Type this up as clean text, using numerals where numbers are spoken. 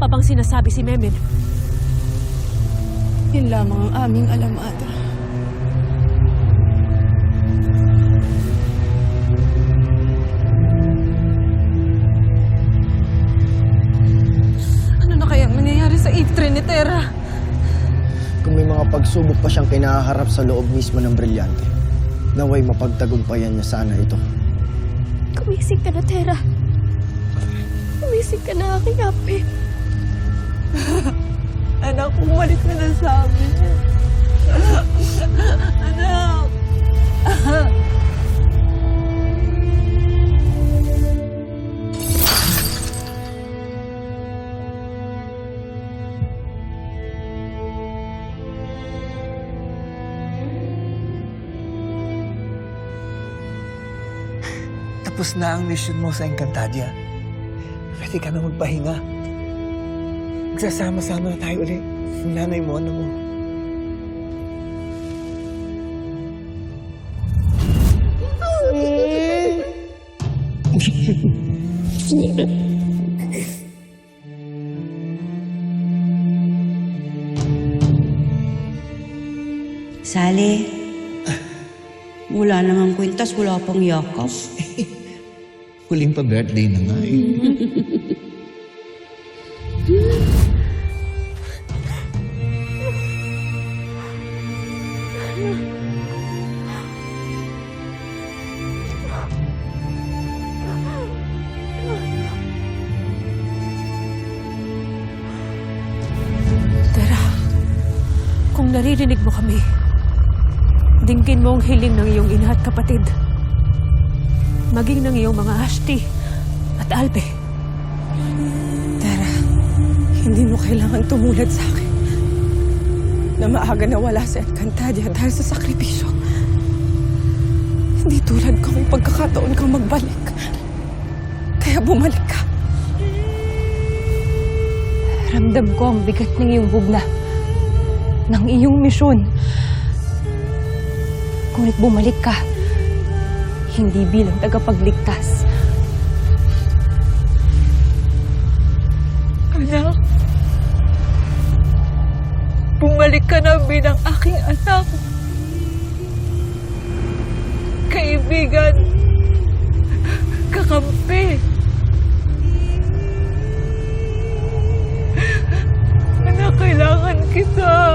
pa bang sinasabi si Memel? Yun lamang ang aming alam, Ada. Ano na kaya mangyayari sa Iftre ni Terra? Kung may mga pagsubok pa siyang kinaharap sa loob mismo ng brilyante, naway mapagtagumpayan niya sana ito. Kumisig ka na, Terra. Kumisig ka na, aking ape. Anak, bumalik ka na sa amin. Anak! Tapos na ang mission mo sa Encantadia. Pwede ka na magpahinga. Magsasama-sama na tayo ulit. Yung nanay mo, ano mo. Sally, wala namang kwintas, wala pang yakap. Huling pa birthday na nga eh. Terra, kung naririnig mo kami, dinggin mo ang hiling ng iyong ina at kapatid. Maging ng iyong mga Ashti at Albe. Terra, hindi mo kailangan tumulad sa akin. Na maaga nawala si Encantadia dahil sa sakripisyo. Hindi tulad ko may pagkakataon kang magbalik. Kaya bumalik ka. Ramdam ko ang bigat ng iyong bugna, ng iyong misyon. Ngunit bumalik ka, hindi bilang tagapagligtas. Anak, bumalik ka na bilang aking anak. Kaibigan, kakampi. Anak, kailangan kita.